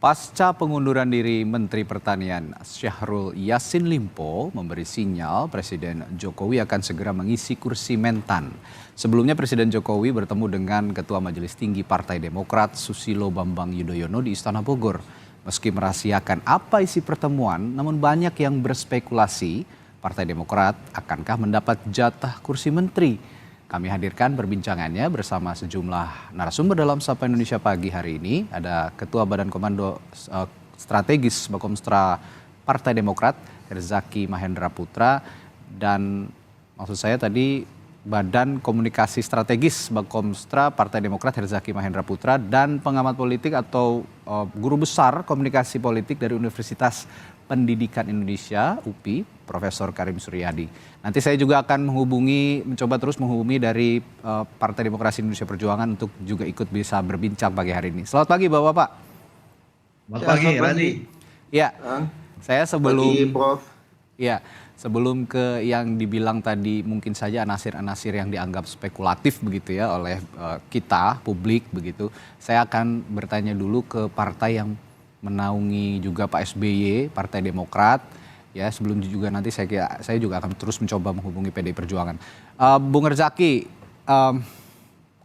Pasca pengunduran diri Menteri Pertanian Syahrul Yassin Limpo memberi sinyal Presiden Jokowi akan segera mengisi kursi Mentan. Sebelumnya Presiden Jokowi bertemu dengan Ketua Majelis Tinggi Partai Demokrat Susilo Bambang Yudhoyono di Istana Bogor. Meski merahasiakan apa isi pertemuan, namun banyak yang berspekulasi Partai Demokrat akankah mendapat jatah kursi menteri. Kami hadirkan perbincangannya bersama sejumlah narasumber dalam Sapa Indonesia Pagi hari ini. Ada Ketua Badan Komando Strategis Bakomstra Partai Demokrat, Herzaki Mahendra Putra, dan maksud saya tadi Badan Komunikasi Strategis Bakomstra Partai Demokrat, Herzaki Mahendra Putra, dan pengamat politik atau guru besar komunikasi politik dari Universitas Pendidikan Indonesia, UPI, Profesor Karim Suryadi. Nanti saya juga akan mencoba terus menghubungi dari Partai Demokrasi Indonesia Perjuangan untuk juga ikut bisa berbincang pagi hari ini. Selamat pagi Bapak-Bapak. Selamat pagi, Rani. Ya, saya Pagi, Prof. Ya, sebelum ke yang dibilang tadi mungkin saja anasir-anasir yang dianggap spekulatif begitu ya oleh kita, publik begitu. Saya akan bertanya dulu ke partai yang menaungi juga Pak SBY, Partai Demokrat. Ya, sebelum juga nanti saya juga akan terus mencoba menghubungi PDI Perjuangan. Bung Herzaki,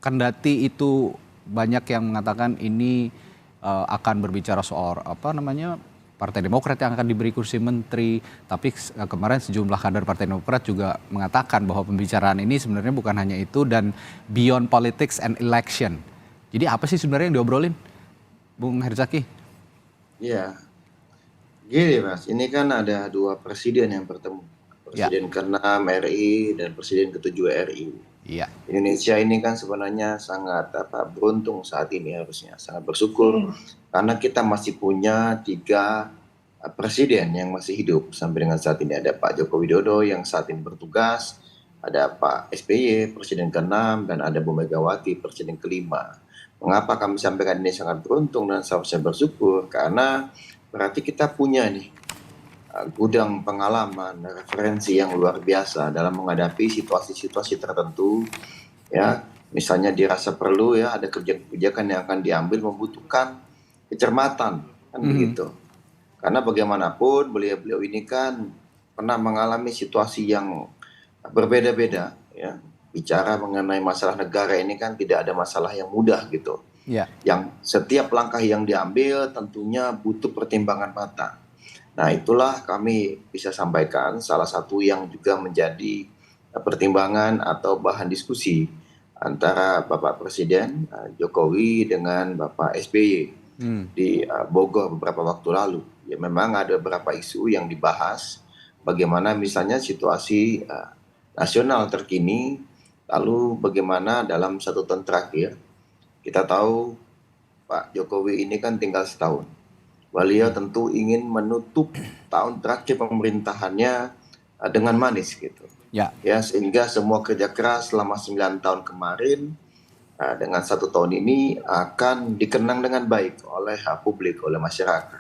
kendati itu banyak yang mengatakan ini akan berbicara soal Partai Demokrat yang akan diberi kursi menteri, tapi kemarin sejumlah kader Partai Demokrat juga mengatakan bahwa pembicaraan ini sebenarnya bukan hanya itu dan beyond politics and election. Jadi apa sih sebenarnya yang diobrolin, Bung Herzaki? Ya, gini Mas, ini kan ada dua presiden yang bertemu. Presiden ke-6 RI dan Presiden ke-7 RI. Iya. Indonesia ini kan sebenarnya sangat beruntung saat ini, harusnya sangat bersyukur karena kita masih punya 3 presiden yang masih hidup sampai dengan saat ini. Ada Pak Joko Widodo yang saat ini bertugas, ada Pak SBY Presiden ke-6, dan ada Bu Megawati Presiden ke-5. Mengapa kami sampaikan ini sangat beruntung dan seharusnya bersyukur? Karena berarti kita punya nih gudang pengalaman, referensi yang luar biasa dalam menghadapi situasi-situasi tertentu. Ya, misalnya dirasa perlu ya ada kebijakan yang akan diambil membutuhkan kecermatan, kan begitu. Karena bagaimanapun beliau-beliau ini kan pernah mengalami situasi yang berbeda-beda ya. Bicara mengenai masalah negara ini kan tidak ada masalah yang mudah gitu. Ya. Yang setiap langkah yang diambil tentunya butuh pertimbangan matang. Nah, itulah kami bisa sampaikan salah satu yang juga menjadi pertimbangan atau bahan diskusi antara Bapak Presiden Jokowi dengan Bapak SBY di Bogor beberapa waktu lalu. Ya, memang ada beberapa isu yang dibahas, bagaimana misalnya situasi nasional terkini. Lalu bagaimana dalam 1 tahun terakhir, kita tahu Pak Jokowi ini kan tinggal setahun. Beliau tentu ingin menutup tahun terakhir pemerintahannya dengan manis gitu. Ya, sehingga semua kerja keras selama 9 tahun kemarin dengan 1 tahun ini akan dikenang dengan baik oleh publik, oleh masyarakat.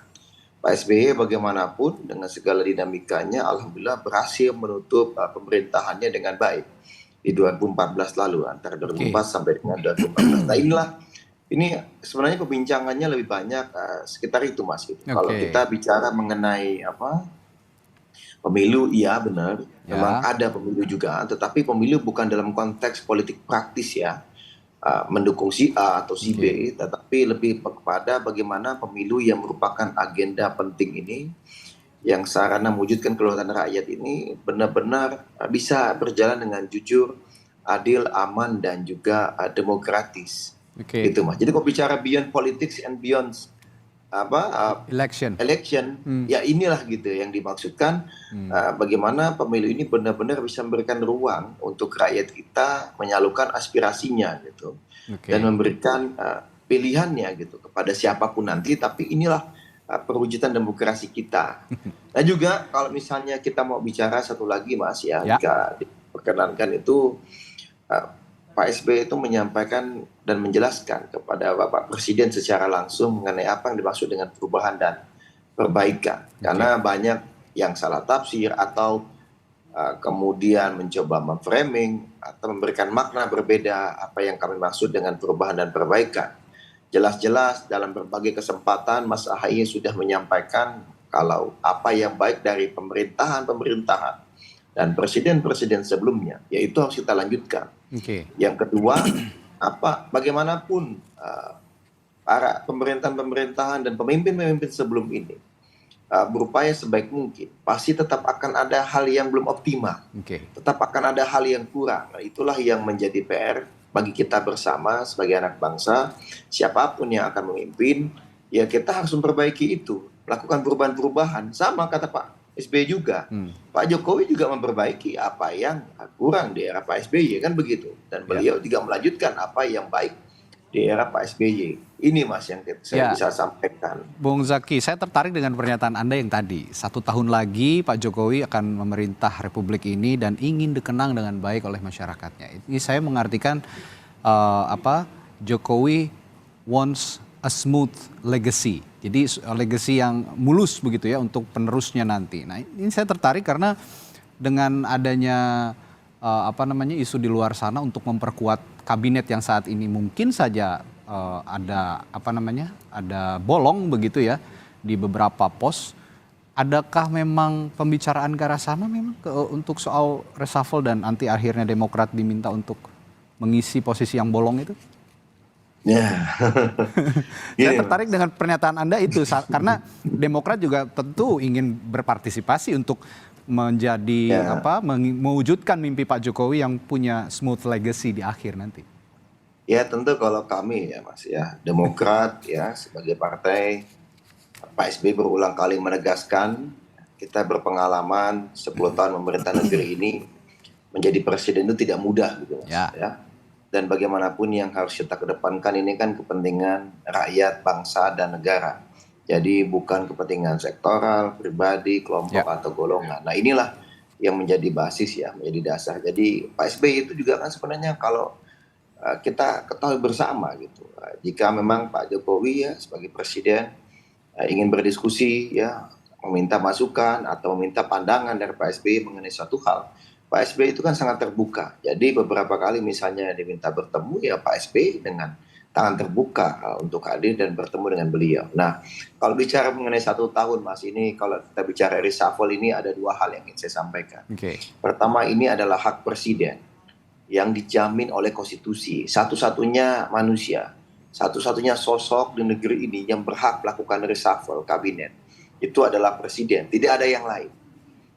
Pak SBY bagaimanapun dengan segala dinamikanya, alhamdulillah berhasil menutup pemerintahannya dengan baik di 2014 lalu, antara 2004 sampai dengan 2014. Nah, ini sebenarnya perbincangannya lebih banyak sekitar itu, Mas. Kalau kita bicara mengenai pemilu, iya benar, memang ada pemilu juga, tetapi pemilu bukan dalam konteks politik praktis ya, mendukung si A atau si B, tetapi lebih kepada bagaimana pemilu yang merupakan agenda penting ini, yang sarana mewujudkan kedaulatan rakyat ini benar-benar bisa berjalan dengan jujur, adil, aman, dan juga demokratis. Gitu, Mas. Jadi kalau bicara beyond politics and beyond election, ya inilah gitu yang dimaksudkan, bagaimana pemilu ini benar-benar bisa memberikan ruang untuk rakyat kita menyalurkan aspirasinya gitu, dan memberikan pilihannya gitu kepada siapapun nanti. Tapi inilah perwujudan demokrasi kita. Nah juga kalau misalnya kita mau bicara satu lagi, Mas, jika diperkenankan itu, Pak SBY itu menyampaikan dan menjelaskan kepada Bapak Presiden secara langsung mengenai apa yang dimaksud dengan perubahan dan perbaikan. Karena banyak yang salah tafsir atau kemudian mencoba memframing atau memberikan makna berbeda apa yang kami maksud dengan perubahan dan perbaikan. Jelas-jelas dalam berbagai kesempatan Mas Ahaye sudah menyampaikan kalau apa yang baik dari pemerintahan dan presiden-presiden sebelumnya, yaitu harus kita lanjutkan. Oke. Yang kedua, bagaimanapun para pemerintahan dan pemimpin-pemimpin sebelum ini berupaya sebaik mungkin, pasti tetap akan ada hal yang belum optimal, Oke. tetap akan ada hal yang kurang. Nah, itulah yang menjadi PR bagi kita bersama sebagai anak bangsa. Siapapun yang akan memimpin, ya kita harus memperbaiki itu, lakukan perubahan-perubahan. Sama kata Pak SBY juga, Pak Jokowi juga memperbaiki apa yang kurang di era Pak SBY, kan begitu. Dan beliau juga melanjutkan apa yang baik di era Pak SBY. Ini Mas yang saya bisa sampaikan. Bung Zaki, saya tertarik dengan pernyataan Anda yang tadi. 1 tahun lagi Pak Jokowi akan memerintah Republik ini dan ingin dikenang dengan baik oleh masyarakatnya. Ini saya mengartikan Jokowi wants a smooth legacy. Jadi legacy yang mulus begitu ya untuk penerusnya nanti. Nah, ini saya tertarik karena dengan adanya isu di luar sana untuk memperkuat kabinet yang saat ini mungkin saja ada bolong begitu ya di beberapa pos. Adakah memang pembicaraan ke arah sana memang untuk soal reshuffle dan nanti akhirnya Demokrat diminta untuk mengisi posisi yang bolong itu? Ya. Saya tertarik dengan pernyataan Anda itu karena Demokrat juga tentu ingin berpartisipasi untuk menjadi mewujudkan mimpi Pak Jokowi yang punya smooth legacy di akhir nanti. Ya tentu kalau kami ya Mas ya, Demokrat ya sebagai partai, Pak SBY berulang kali menegaskan kita berpengalaman 10 tahun memerintah negeri ini, menjadi presiden itu tidak mudah gitu Mas ya. Dan bagaimanapun yang harus kita kedepankan ini kan kepentingan rakyat, bangsa dan negara. Jadi bukan kepentingan sektoral, pribadi, kelompok atau golongan. Nah inilah yang menjadi basis ya, menjadi dasar. Jadi Pak SBY itu juga kan sebenarnya kalau kita ketahui bersama gitu, jika memang Pak Jokowi ya sebagai presiden ingin berdiskusi ya, meminta masukan atau meminta pandangan dari Pak SBY mengenai suatu hal, Pak SBY itu kan sangat terbuka. Jadi beberapa kali misalnya diminta bertemu ya Pak SBY dengan tangan terbuka untuk hadir dan bertemu dengan beliau. Nah kalau bicara mengenai 1 tahun Mas, ini kalau kita bicara reshuffle ini ada 2 hal yang ingin saya sampaikan. Pertama, ini adalah hak presiden yang dijamin oleh konstitusi. Satu-satunya manusia, satu-satunya sosok di negeri ini yang berhak melakukan reshuffle kabinet itu adalah presiden, tidak ada yang lain.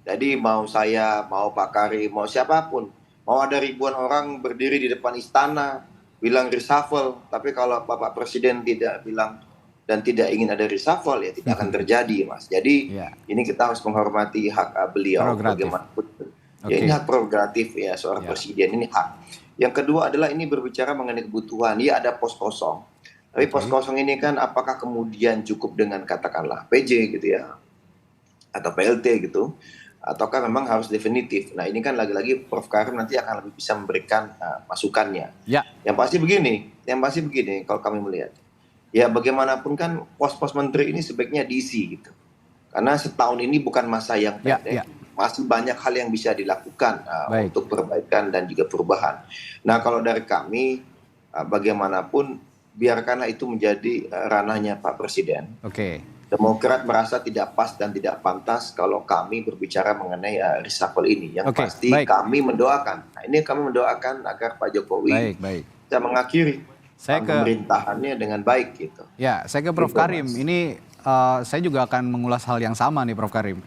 Jadi mau saya, mau Pak Karim, mau siapapun, mau ada ribuan orang berdiri di depan istana bilang reshuffle, tapi kalau Bapak Presiden tidak bilang dan tidak ingin ada reshuffle ya tidak akan terjadi Mas. Jadi ini kita harus menghormati hak beliau bagaimanapun. Ya ini hak prerogatif ya seorang presiden, ini hak. Yang kedua adalah ini berbicara mengenai kebutuhan. Ya ada pos kosong. Tapi pos kosong ini kan apakah kemudian cukup dengan katakanlah PJ gitu ya, atau PLT gitu, ataukah memang harus definitif. Nah ini kan lagi-lagi Prof. Karim nanti akan lebih bisa memberikan masukannya. Yang pasti begini kalau kami melihat. Ya bagaimanapun kan pos-pos menteri ini sebaiknya diisi gitu. Karena setahun ini bukan masa yang pendek. Masih banyak hal yang bisa dilakukan untuk perbaikan dan juga perubahan. Nah kalau dari kami bagaimanapun biarkanlah itu menjadi ranahnya Pak Presiden. Demokrat merasa tidak pas dan tidak pantas kalau kami berbicara mengenai reshuffle ini. Yang pasti kami mendoakan. Nah ini kami mendoakan agar Pak Jokowi bisa mengakhiri pemerintahannya dengan baik gitu. Ya, saya ke Prof. Karim. Ini saya juga akan mengulas hal yang sama nih Prof. Karim.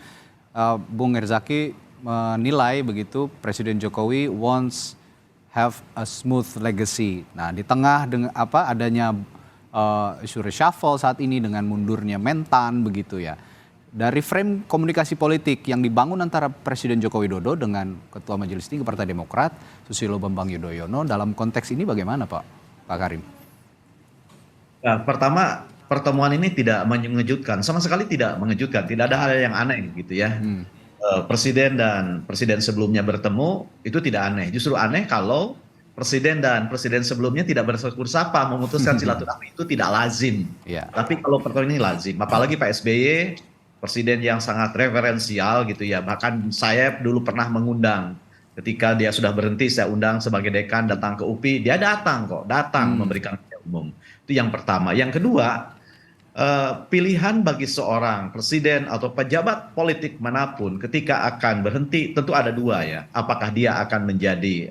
Bung Herzaki menilai begitu Presiden Jokowi wants have a smooth legacy. Nah di tengah dengan adanya isu reshuffle saat ini dengan mundurnya Mentan begitu ya. Dari frame komunikasi politik yang dibangun antara Presiden Joko Widodo dengan Ketua Majelis Tinggi Partai Demokrat Susilo Bambang Yudhoyono dalam konteks ini bagaimana Pak Karim? Ya, pertama pertemuan ini tidak mengejutkan, sama sekali tidak mengejutkan, tidak ada hal yang aneh gitu ya. Presiden dan presiden sebelumnya bertemu itu tidak aneh, justru aneh kalau presiden dan presiden sebelumnya tidak bersekur sapa memutuskan silaturahmi itu tidak lazim. Tapi kalau pertemuan ini lazim, apalagi Pak SBY presiden yang sangat referensial gitu ya. Bahkan saya dulu pernah mengundang ketika dia sudah berhenti, saya undang sebagai dekan datang ke UPI, dia datang memberikan umum. Itu yang pertama. Yang kedua, pilihan bagi seorang presiden atau pejabat politik manapun ketika akan berhenti tentu ada dua ya. Apakah dia akan menjadi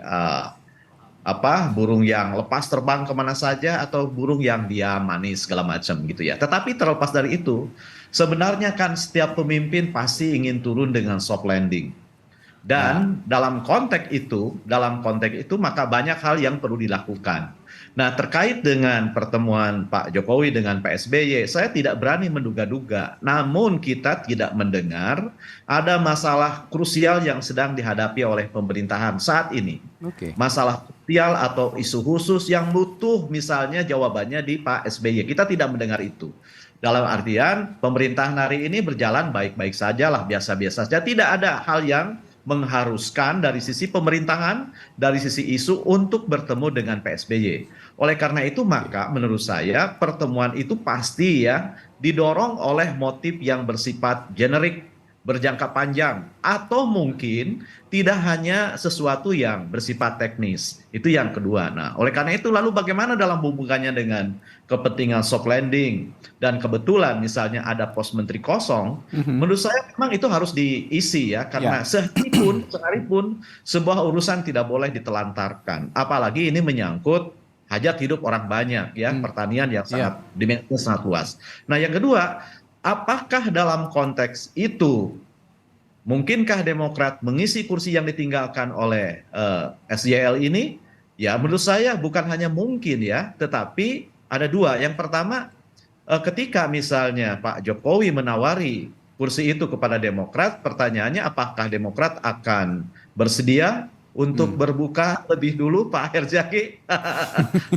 burung yang lepas terbang kemana saja atau burung yang dia manis segala macam gitu ya. Tetapi terlepas dari itu, sebenarnya kan setiap pemimpin pasti ingin turun dengan soft landing. Dan dalam konteks itu maka banyak hal yang perlu dilakukan. Nah, terkait dengan pertemuan Pak Jokowi dengan Pak SBY, saya tidak berani menduga-duga. Namun kita tidak mendengar ada masalah krusial yang sedang dihadapi oleh pemerintahan saat ini. Masalah krusial atau isu khusus yang butuh misalnya jawabannya di Pak SBY. Kita tidak mendengar itu. Dalam artian pemerintahan hari ini berjalan baik-baik saja lah, biasa-biasa saja. Tidak ada hal yang mengharuskan dari sisi pemerintahan, dari sisi isu untuk bertemu dengan PSBY. Oleh karena itu maka menurut saya pertemuan itu pasti ya didorong oleh motif yang bersifat generik, berjangka panjang, atau mungkin tidak hanya sesuatu yang bersifat teknis. Itu yang kedua. Nah, oleh karena itu lalu bagaimana dalam hubungannya dengan kepentingan soft landing dan kebetulan misalnya ada pos menteri kosong, menurut saya memang itu harus diisi ya, karena sekalipun sebuah urusan tidak boleh ditelantarkan. Apalagi ini menyangkut hajat hidup orang banyak ya, pertanian yang sangat dimensinya sangat luas. Nah, yang kedua, apakah dalam konteks itu mungkinkah Demokrat mengisi kursi yang ditinggalkan oleh SYL ini? Ya menurut saya bukan hanya mungkin ya, tetapi ada dua. Yang pertama, ketika misalnya Pak Jokowi menawari kursi itu kepada Demokrat, pertanyaannya apakah Demokrat akan bersedia untuk berbuka lebih dulu, Pak Herzaki?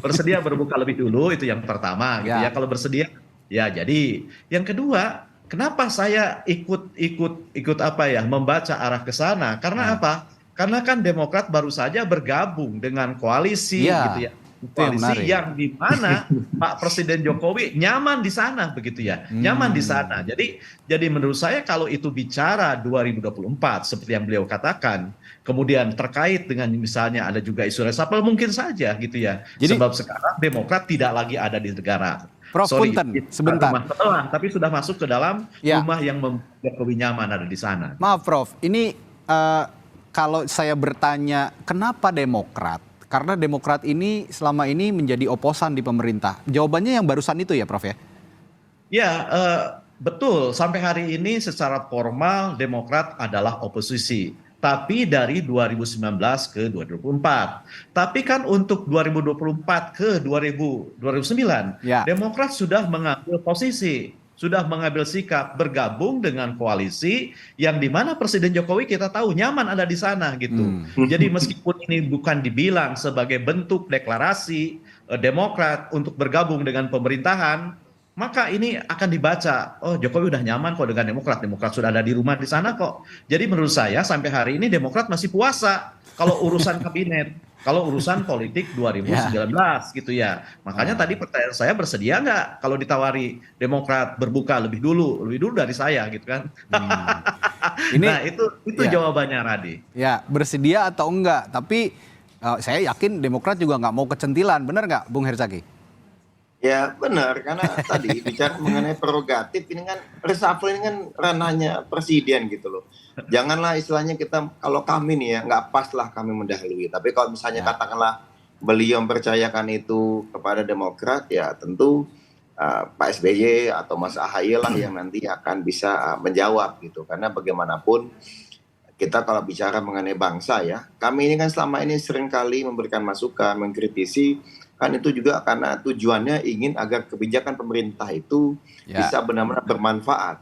Bersedia berbuka lebih dulu, itu yang pertama gitu ya. Kalau bersedia ya, jadi yang kedua, kenapa saya ikut membaca arah ke sana? Karena apa? Karena kan Demokrat baru saja bergabung dengan koalisi gitu ya. Koalisi yang di mana Pak Presiden Jokowi nyaman di sana begitu ya. Nyaman di sana. Jadi menurut saya kalau itu bicara 2024 seperti yang beliau katakan, kemudian terkait dengan misalnya ada juga isu resapel mungkin saja gitu ya. Sebab sekarang Demokrat tidak lagi ada di negara. Prof, punten, sebentar. Tapi sudah masuk ke dalam rumah yang membuat Jokowi nyaman ada di sana. Maaf Prof, ini kalau saya bertanya kenapa Demokrat? Karena Demokrat ini selama ini menjadi oposan di pemerintah. Jawabannya yang barusan itu ya Prof ya? Ya, betul. Sampai hari ini secara formal Demokrat adalah oposisi. Tapi dari 2019 ke 2024. Tapi kan untuk 2024 ke 2009, Demokrat sudah mengambil posisi, sudah mengambil sikap bergabung dengan koalisi yang dimana Presiden Jokowi kita tahu nyaman ada di sana gitu. Jadi meskipun ini bukan dibilang sebagai bentuk deklarasi Demokrat untuk bergabung dengan pemerintahan, maka ini akan dibaca, oh Jokowi udah nyaman kok dengan Demokrat, Demokrat sudah ada di rumah di sana kok. Jadi menurut saya sampai hari ini Demokrat masih puasa kalau urusan kabinet, kalau urusan politik 2019 gitu ya. Makanya tadi pertanyaan saya, bersedia nggak kalau ditawari Demokrat berbuka lebih dulu dari saya gitu kan. Nah itu jawabannya Radi. Ya, bersedia atau enggak, tapi saya yakin Demokrat juga nggak mau kecentilan, benar nggak Bung Herzaki? Ya benar, karena tadi bicara mengenai prerogatif, ini kan reshuffle ini kan ranahnya presiden gitu loh. Janganlah istilahnya kita, kalau kami nih ya, nggak pas lah kami mendahului. Tapi kalau misalnya katakanlah beliau mempercayakan itu kepada Demokrat, ya tentu Pak SBY atau Mas AHY lah yang nanti akan bisa menjawab gitu. Karena bagaimanapun kita kalau bicara mengenai bangsa ya, kami ini kan selama ini seringkali memberikan masukan, mengkritisi, kan itu juga karena tujuannya ingin agar kebijakan pemerintah itu bisa benar-benar bermanfaat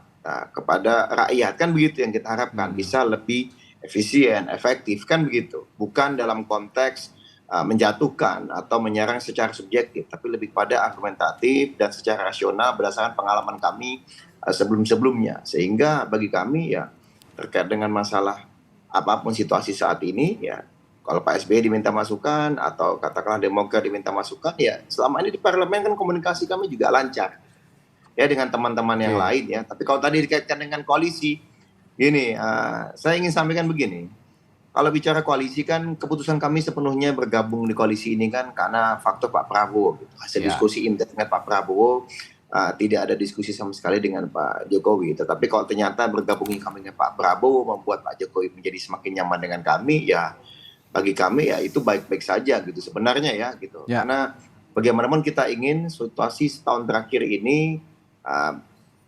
kepada rakyat, kan begitu yang kita harapkan, bisa lebih efisien, efektif, kan begitu, bukan dalam konteks menjatuhkan atau menyerang secara subjektif, tapi lebih pada argumentatif dan secara rasional berdasarkan pengalaman kami sebelum-sebelumnya. Sehingga bagi kami ya terkait dengan masalah apapun situasi saat ini ya, kalau Pak SBY diminta masukan atau katakanlah Demokrat diminta masukan, ya selama ini di parlemen kan komunikasi kami juga lancar ya dengan teman-teman yang lain ya. Tapi kalau tadi dikaitkan dengan koalisi, gini, saya ingin sampaikan begini, kalau bicara koalisi kan keputusan kami sepenuhnya bergabung di koalisi ini kan karena faktor Pak Prabowo. Gitu. Hasil Ya. diskusi intens dengan Pak Prabowo, tidak ada diskusi sama sekali dengan Pak Jokowi. Tetapi kalau ternyata bergabungnya kami dengan Pak Prabowo membuat Pak Jokowi menjadi semakin nyaman dengan kami, ya bagi kami ya itu baik-baik saja gitu sebenarnya ya gitu. Ya. Karena bagaimanapun kita ingin situasi setahun terakhir ini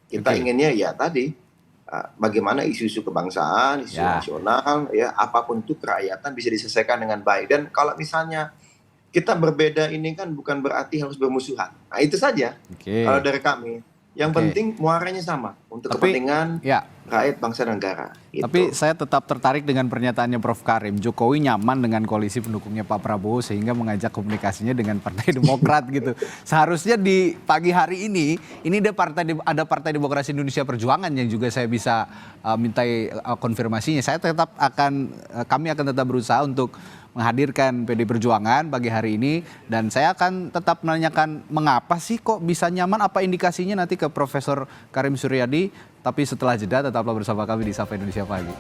kita Oke. inginnya ya tadi bagaimana isu-isu kebangsaan, isu Ya. nasional, ya apapun itu kerakyatan bisa diselesaikan dengan baik. Dan kalau misalnya kita berbeda ini kan bukan berarti harus bermusuhan. Nah itu saja Oke. kalau dari kami. Yang Oke. penting muaranya sama untuk Tapi, kepentingan ya. rakyat bangsa dan negara. Gitu. Tapi saya tetap tertarik dengan pernyataannya Prof. Karim. Jokowi nyaman dengan koalisi pendukungnya Pak Prabowo sehingga mengajak komunikasinya dengan Partai Demokrat gitu. Seharusnya di pagi hari ini ada Partai Demokrasi Indonesia Perjuangan yang juga saya bisa mintai konfirmasinya. Kami akan tetap berusaha untuk menghadirkan PD Perjuangan pagi hari ini dan saya akan tetap menanyakan mengapa sih kok bisa nyaman, apa indikasinya nanti ke Profesor Karim Suryadi. Tapi setelah jeda tetaplah bersama kami di Sapa Indonesia Pagi.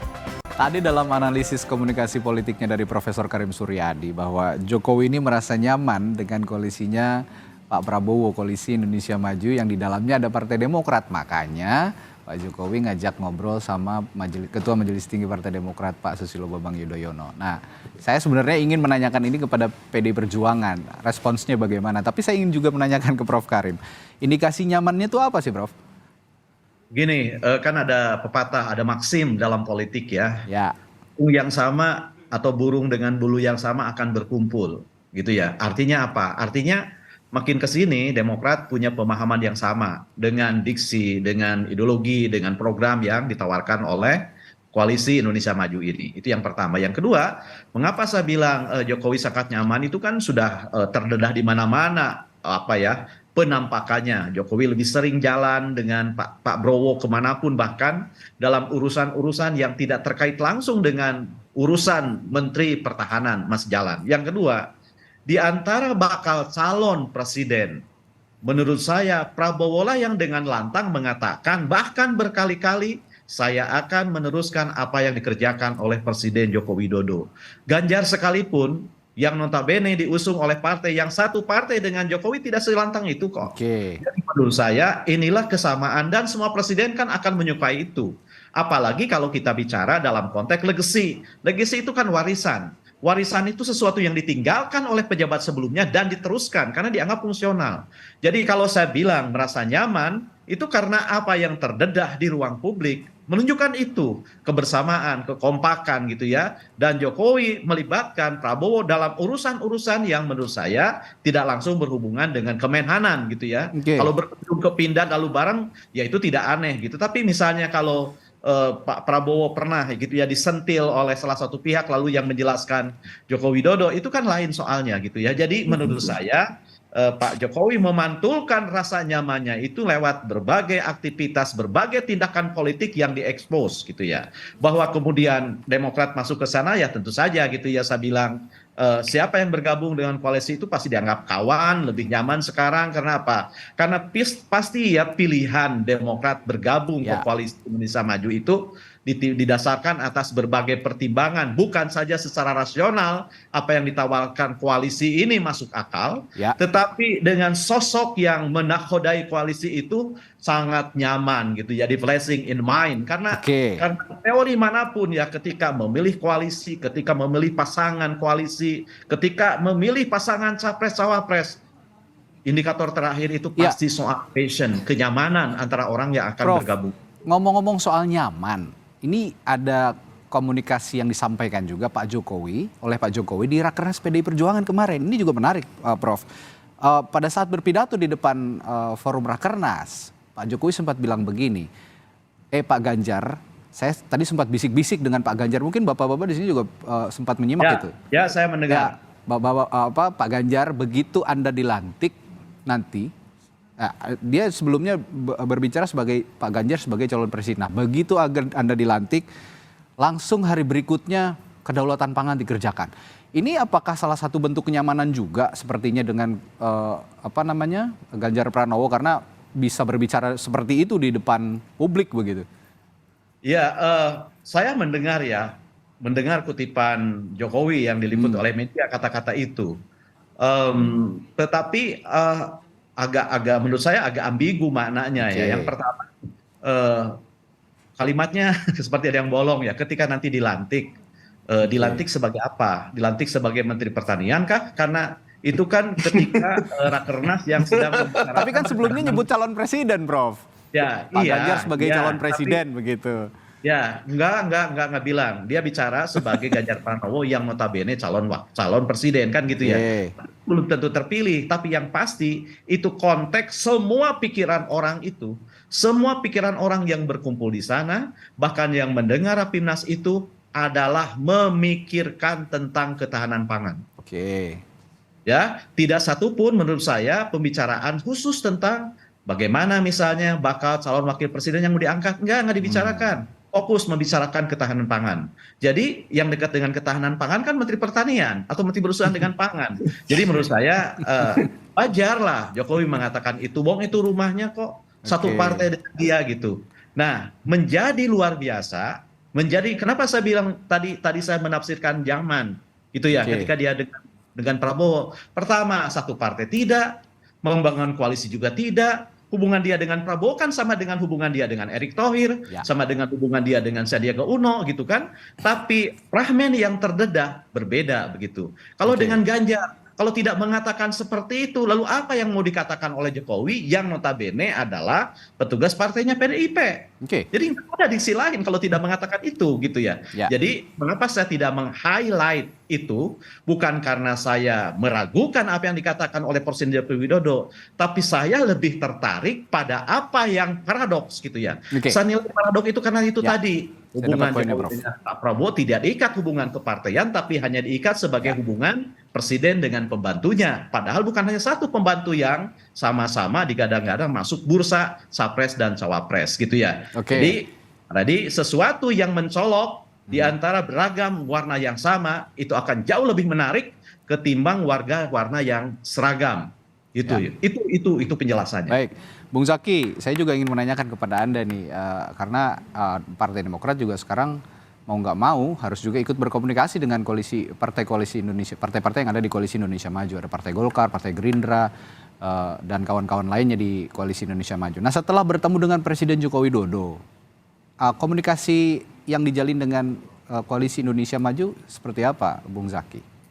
Tadi dalam analisis komunikasi politiknya dari Profesor Karim Suryadi bahwa Jokowi ini merasa nyaman dengan koalisinya Pak Prabowo, koalisi Indonesia Maju yang di dalamnya ada Partai Demokrat. Makanya Pak Jokowi ngajak ngobrol sama Ketua Majelis Tinggi Partai Demokrat Pak Susilo Bambang Yudhoyono. Nah, saya sebenarnya ingin menanyakan ini kepada PD Perjuangan, responsnya bagaimana. Tapi saya ingin juga menanyakan ke Prof. Karim. Indikasi nyamannya itu apa sih, Prof? Gini, kan ada pepatah, ada maksim dalam politik ya. Ya. Burung yang sama atau burung dengan bulu yang sama akan berkumpul, gitu ya. Artinya apa? Artinya makin ke sini Demokrat punya pemahaman yang sama dengan diksi, dengan ideologi, dengan program yang ditawarkan oleh Koalisi Indonesia Maju ini. Itu yang pertama. Yang kedua, mengapa saya bilang Jokowi sangat nyaman itu kan sudah terdedah di mana-mana penampakannya. Jokowi lebih sering jalan dengan Pak Prabowo kemanapun, bahkan dalam urusan-urusan yang tidak terkait langsung dengan urusan Menteri Pertahanan, Mas jalan. Yang kedua, di antara bakal calon presiden, menurut saya Prabowo lah yang dengan lantang mengatakan bahkan berkali-kali saya akan meneruskan apa yang dikerjakan oleh Presiden Joko Widodo. Ganjar sekalipun yang notabene diusung oleh partai yang satu partai dengan Jokowi tidak selantang itu kok. Oke. Jadi menurut saya inilah kesamaan dan semua presiden kan akan menyukai itu. Apalagi kalau kita bicara dalam konteks legacy. Legacy itu kan warisan. Warisan itu sesuatu yang ditinggalkan oleh pejabat sebelumnya dan diteruskan karena dianggap fungsional. Jadi kalau saya bilang merasa nyaman, itu karena apa yang terdedah di ruang publik menunjukkan itu, kebersamaan, kekompakan gitu ya. Dan Jokowi melibatkan Prabowo dalam urusan-urusan yang menurut saya tidak langsung berhubungan dengan Kemenhanan gitu ya. Oke. Kalau berkunjung ke Pindad lalu bareng ya itu tidak aneh gitu. Tapi misalnya kalau Pak Prabowo pernah gitu ya disentil oleh salah satu pihak lalu yang menjelaskan Joko Widodo, itu kan lain soalnya gitu ya. Jadi menurut saya Pak Jokowi memantulkan rasa nyamannya itu lewat berbagai aktivitas, berbagai tindakan politik yang diekspos gitu ya. Bahwa kemudian Demokrat masuk ke sana ya tentu saja gitu ya, saya bilang siapa yang bergabung dengan koalisi itu pasti dianggap kawan, lebih nyaman sekarang. Karena apa? Karena pasti ya pilihan Demokrat bergabung ke koalisi Indonesia Maju itu didasarkan atas berbagai pertimbangan, bukan saja secara rasional apa yang ditawarkan koalisi ini masuk akal, tetapi dengan sosok yang menakodai koalisi itu sangat nyaman gitu ya, di flashing in mind. Karena teori manapun ya, ketika memilih koalisi, ketika memilih pasangan koalisi, ketika memilih pasangan capres-cawapres, indikator terakhir itu pasti soal passion, kenyamanan antara orang yang akan bergabung. Ngomong-ngomong soal nyaman, ini ada komunikasi yang disampaikan juga oleh Pak Jokowi di Rakernas PDI Perjuangan kemarin. Ini juga menarik, Prof. Pada saat berpidato di depan forum Rakernas, Pak Jokowi sempat bilang begini, Pak Ganjar, saya tadi sempat bisik-bisik dengan Pak Ganjar, mungkin bapak-bapak di sini juga sempat menyimak itu. Ya, saya mendengar. Pak Ganjar, begitu Anda dilantik nanti, dia sebelumnya berbicara sebagai Pak Ganjar sebagai calon presiden. Nah, begitu Anda dilantik, langsung hari berikutnya kedaulatan pangan dikerjakan. Ini apakah salah satu bentuk kenyamanan juga sepertinya dengan Ganjar Pranowo karena bisa berbicara seperti itu di depan publik begitu? Ya, saya mendengar ya mendengar kutipan Jokowi yang diliput oleh media kata-kata itu. Tetapi agak menurut saya agak ambigu maknanya ya. Yang Oke. pertama, eh, kalimatnya seperti ada yang bolong ya. Ketika nanti dilantik, Oke. dilantik sebagai apa? Dilantik sebagai Menteri Pertanian kah? Karena itu kan ketika Rakernas yang sedang Tapi membicarakan kan sebelumnya ketahanan. nyebut calon presiden, Prof. Ya, Pak Ganjar iya, sebagai iya. calon Tapi presiden begitu. ya, enggak bilang. Dia bicara sebagai Ganjar Pranowo yang notabene calon presiden kan gitu ya. Oke. Belum tentu terpilih, tapi yang pasti itu konteks semua pikiran orang itu, semua pikiran orang yang berkumpul di sana, bahkan yang mendengar Rapimnas itu adalah memikirkan tentang ketahanan pangan. Oke. Ya, tidak satupun menurut saya pembicaraan khusus tentang bagaimana misalnya bakal calon wakil presiden yang mau diangkat. Enggak dibicarakan. Fokus membicarakan ketahanan pangan. Jadi yang dekat dengan ketahanan pangan kan Menteri Pertanian atau Menteri berurusan dengan pangan. Jadi menurut saya wajar lah Jokowi mengatakan itu, wong itu rumahnya kok satu Oke. partai dengan dia gitu. Nah, menjadi luar biasa, menjadi kenapa saya bilang tadi saya menafsirkan zaman itu ya Oke. ketika dia dengan Prabowo. Pertama, satu partai tidak, membangun koalisi juga tidak. Hubungan dia dengan Prabowo kan sama dengan hubungan dia dengan Erick Thohir, Ya. sama dengan hubungan dia dengan Sandiaga Uno gitu kan. Tapi Rahmen yang terdedah berbeda begitu. Kalau Oke. dengan Ganjar, kalau tidak mengatakan seperti itu, lalu apa yang mau dikatakan oleh Jokowi yang notabene adalah petugas partainya PDIP? Oke. Jadi nggak ada diksi lain kalau tidak mengatakan itu gitu ya. Ya. Jadi mengapa saya tidak meng-highlight itu bukan karena saya meragukan apa yang dikatakan oleh Presiden Joko Widodo, tapi saya lebih tertarik pada apa yang paradoks gitu ya. Oke. Saya nilai paradoks itu karena itu Ya. tadi Saya dapat hubungan poinnya, Jokowi Prof. dengan Pak Prabowo tidak diikat hubungan kepartaian, tapi hanya diikat sebagai Ya. hubungan presiden dengan pembantunya. Padahal bukan hanya satu pembantu yang sama-sama digadang-gadang masuk bursa capres dan cawapres gitu ya. Oke. Jadi sesuatu yang mencolok di antara beragam warna yang sama itu akan jauh lebih menarik ketimbang warna yang seragam. Gitu. Ya. Itu penjelasannya. Baik, Bung Zaki, saya juga ingin menanyakan kepada Anda nih, karena Partai Demokrat juga sekarang mau nggak mau harus juga ikut berkomunikasi dengan partai koalisi Indonesia, partai-partai yang ada di koalisi Indonesia Maju, ada Partai Golkar, Partai Gerindra, dan kawan-kawan lainnya di koalisi Indonesia Maju. Nah, setelah bertemu dengan Presiden Joko Widodo, komunikasi yang dijalin dengan koalisi Indonesia Maju seperti apa, Bung Zaki?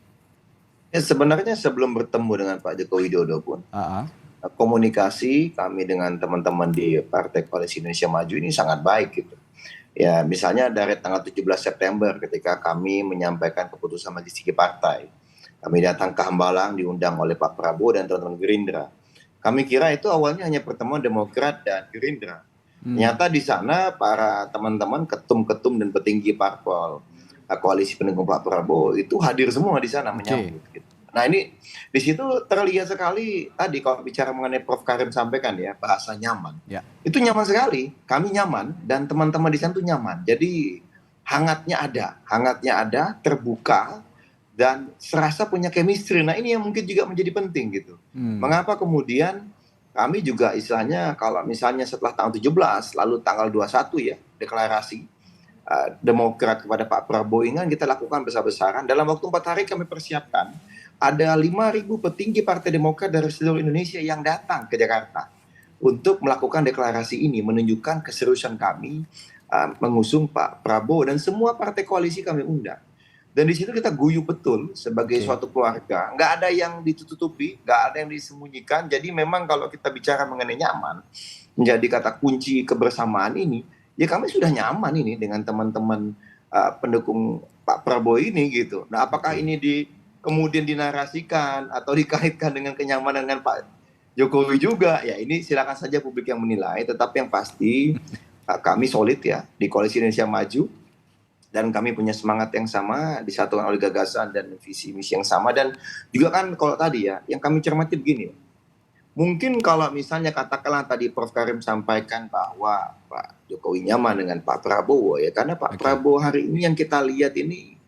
Ya, sebenarnya sebelum bertemu dengan Pak Joko Widodo pun, komunikasi kami dengan teman-teman di Partai Koalisi Indonesia Maju ini sangat baik gitu. Ya, misalnya dari tanggal 17 September ketika kami menyampaikan keputusan majelis tinggi partai. Kami datang ke Hambalang diundang oleh Pak Prabowo dan teman-teman Gerindra. Kami kira itu awalnya hanya pertemuan Demokrat dan Gerindra. Ternyata di sana para teman-teman ketum-ketum dan petinggi parpol koalisi pendukung Pak Prabowo itu hadir semua di sana menyambut. Gitu. Nah ini di situ terlihat sekali tadi kalau bicara mengenai Prof Karim sampaikan ya bahasa nyaman. Ya. Itu nyaman sekali. Kami nyaman dan teman-teman di sana tuh nyaman. Jadi hangatnya ada, terbuka dan serasa punya chemistry. Nah ini yang mungkin juga menjadi penting gitu. Mengapa kemudian kami juga istilahnya kalau misalnya setelah tanggal 17 lalu tanggal 21 ya deklarasi Demokrat kepada Pak Prabowo ini kita lakukan besar-besaran. Dalam waktu 4 hari kami persiapkan ada 5.000 petinggi Partai Demokrat dari seluruh Indonesia yang datang ke Jakarta untuk melakukan deklarasi ini, menunjukkan keseriusan kami mengusung Pak Prabowo dan semua partai koalisi kami undang. Dan di situ kita guyup betul sebagai suatu keluarga. Nggak ada yang ditutupi, nggak ada yang disembunyikan. Jadi memang kalau kita bicara mengenai nyaman, menjadi kata kunci kebersamaan ini, ya kami sudah nyaman ini dengan teman-teman pendukung Pak Prabowo ini gitu. Nah apakah ini kemudian dinarasikan atau dikaitkan dengan kenyamanan dengan Pak Jokowi juga, ya ini silakan saja publik yang menilai. Tetapi yang pasti kami solid ya di Koalisi Indonesia Maju. Dan kami punya semangat yang sama, disatukan oleh gagasan dan visi misi yang sama. Dan juga kan kalau tadi ya, yang kami cermati begini, mungkin kalau misalnya katakanlah tadi Prof Karim sampaikan bahwa Pak Jokowi nyaman dengan Pak Prabowo ya, karena Pak Prabowo hari ini yang kita lihat ini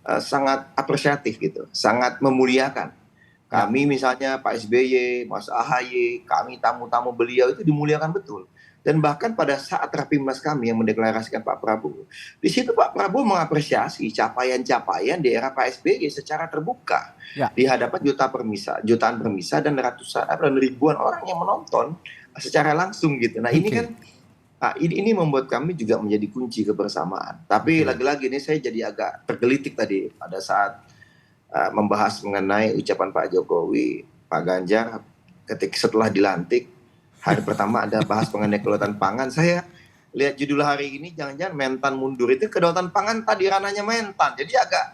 sangat apresiatif gitu, sangat memuliakan. Kami misalnya Pak SBY, Mas AHY, kami tamu-tamu beliau itu dimuliakan betul. Dan bahkan pada saat Rapimnas kami yang mendeklarasikan Pak Prabowo, di situ Pak Prabowo mengapresiasi capaian-capaian di era Pak SBY secara terbuka Ya. di hadapan jutaan permisa dan ribuan orang yang menonton secara langsung gitu. Nah ini Oke. kan ini membuat kami juga menjadi kunci kebersamaan. Tapi lagi-lagi ini saya jadi agak tergelitik tadi pada saat membahas mengenai ucapan Pak Jokowi, Pak Ganjar ketika setelah dilantik hari pertama ada bahas mengenai kedaulatan pangan. Saya lihat judul hari ini jangan-jangan Mentan mundur, itu kedaulatan pangan tadi ranahnya Mentan. Jadi agak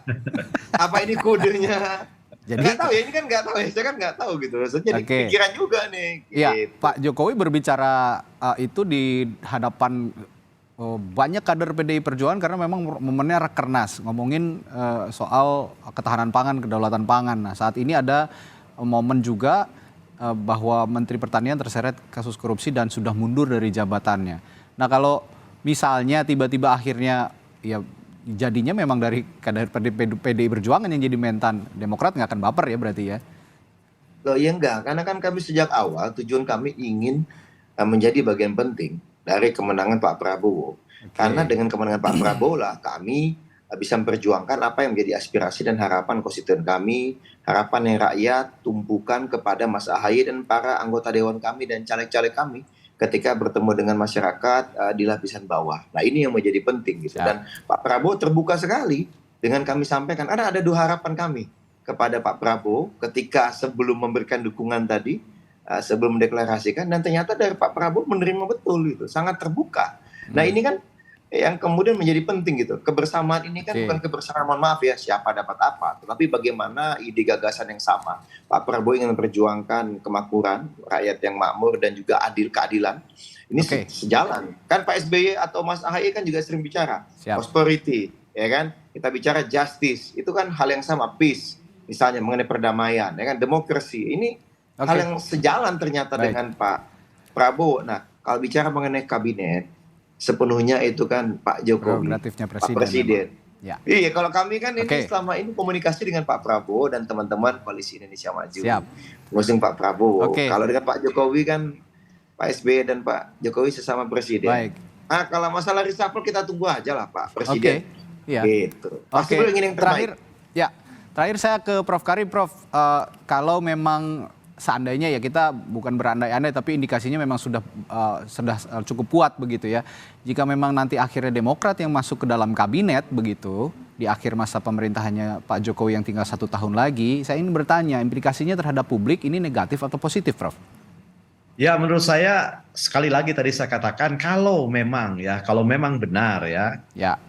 apa ini kodenya? Jadi Nggak tahu ya, ini kan nggak tahu ya, saya kan nggak tahu gitu. Jadi Oke. pikiran juga nih. ya, gitu. Pak Jokowi berbicara itu di hadapan banyak kader PDI Perjuangan karena memang momennya Rakernas, ngomongin soal ketahanan pangan, kedaulatan pangan. Nah, saat ini ada momen juga bahwa Menteri Pertanian terseret kasus korupsi dan sudah mundur dari jabatannya. Nah, kalau misalnya tiba-tiba akhirnya ya jadinya memang dari kader PDI Perjuangan yang jadi mentan, Demokrat nggak akan baper ya berarti ya? Loh ya enggak, karena kan kami sejak awal tujuan kami ingin menjadi bagian penting dari kemenangan Pak Prabowo. Karena dengan kemenangan Pak Prabowo lah kami bisa memperjuangkan apa yang menjadi aspirasi dan harapan konstituen kami, harapan yang rakyat tumpukan kepada Mas Ahaye dan para anggota dewan kami dan caleg-caleg kami ketika bertemu dengan masyarakat di lapisan bawah. Nah ini yang menjadi penting gitu. Dan Pak Prabowo terbuka sekali dengan kami sampaikan, ada dua harapan kami kepada Pak Prabowo ketika sebelum memberikan dukungan tadi, sebelum mendeklarasikan, dan ternyata dari Pak Prabowo menerima betul gitu, sangat terbuka. Nah ini kan yang kemudian menjadi penting gitu. Kebersamaan ini kan bukan kebersamaan, mohon maaf ya, siapa dapat apa, tetapi bagaimana ide gagasan yang sama. Pak Prabowo ingin memperjuangkan kemakmuran, rakyat yang makmur dan juga keadilan. Ini sejalan. Kan Pak SBY atau Mas Ahaye kan juga sering bicara prosperity, ya kan? Kita bicara justice, itu kan hal yang sama, peace, misalnya mengenai perdamaian, ya kan, demokrasi. Ini hal yang sejalan ternyata dengan Pak Prabowo. Nah, kalau bicara mengenai kabinet, sepenuhnya itu kan Pak Jokowi, Pak Presiden. Ya. Iya, kalau kami kan ini selama ini komunikasi dengan Pak Prabowo dan teman-teman Koalisi Indonesia Maju. Mengusung Pak Prabowo. Kalau dengan Pak Jokowi kan Pak SBY dan Pak Jokowi sesama presiden. Nah, kalau masalah reshuffle kita tunggu aja lah Pak Presiden. Gitu. Pasti ingin yang terbaik. Terakhir saya ke Prof Karim. Prof, kalau memang seandainya ya, kita bukan berandai-andai tapi indikasinya memang sudah cukup kuat begitu ya. Jika memang nanti akhirnya Demokrat yang masuk ke dalam kabinet begitu di akhir masa pemerintahannya Pak Jokowi yang tinggal 1 tahun lagi, saya ingin bertanya implikasinya terhadap publik ini negatif atau positif, Prof? Ya, menurut saya sekali lagi tadi saya katakan kalau memang benar ya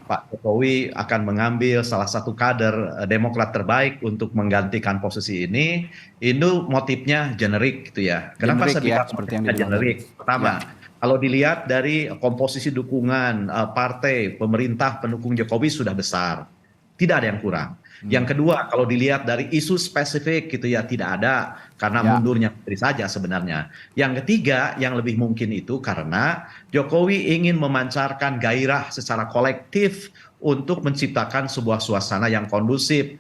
Pak Jokowi akan mengambil salah satu kader Demokrat terbaik untuk menggantikan posisi ini, itu motifnya generik gitu ya. Kenapa saya bilang seperti yang generik? Pertama, kalau dilihat dari komposisi dukungan partai pemerintah pendukung Jokowi sudah besar, tidak ada yang kurang. Yang kedua, kalau dilihat dari isu spesifik gitu ya, tidak ada karena mundurnya Menteri saja sebenarnya. Yang ketiga, yang lebih mungkin itu karena Jokowi ingin memancarkan gairah secara kolektif untuk menciptakan sebuah suasana yang kondusif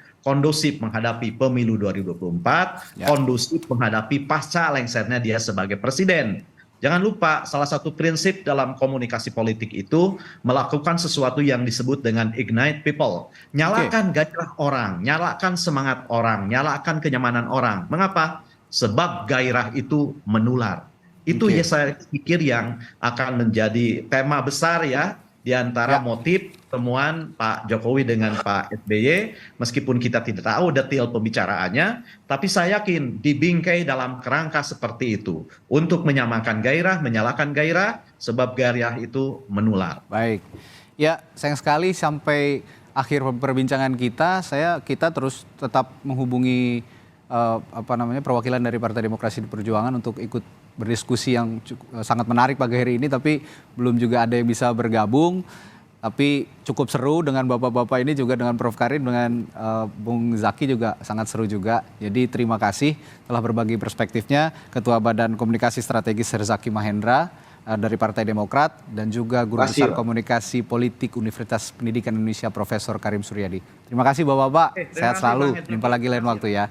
menghadapi pemilu 2024, kondusif menghadapi pasca lengsernya dia sebagai presiden. Jangan lupa, salah satu prinsip dalam komunikasi politik itu melakukan sesuatu yang disebut dengan ignite people. Nyalakan gairah orang, nyalakan semangat orang, nyalakan kenyamanan orang. Mengapa? Sebab gairah itu menular. Itu ya saya pikir yang akan menjadi tema besar ya di antara motif temuan Pak Jokowi dengan Pak SBY, meskipun kita tidak tahu detail pembicaraannya, tapi saya yakin dibingkai dalam kerangka seperti itu untuk menyamakan gairah, menyalakan gairah, sebab gairah itu menular. Baik, ya sayang sekali sampai akhir perbincangan kita terus tetap menghubungi perwakilan dari Partai Demokrasi Perjuangan untuk ikut berdiskusi yang sangat menarik pagi hari ini, tapi belum juga ada yang bisa bergabung. Tapi cukup seru dengan bapak-bapak ini, juga dengan Prof Karim, dengan Bung Zaki juga sangat seru juga. Jadi terima kasih telah berbagi perspektifnya Ketua Badan Komunikasi Strategis Herzaki Mahendra dari Partai Demokrat, dan juga Guru Besar Komunikasi Politik Universitas Pendidikan Indonesia Profesor Karim Suryadi. Terima kasih bapak-bapak, sehat selalu, jumpa lagi lain waktu ya.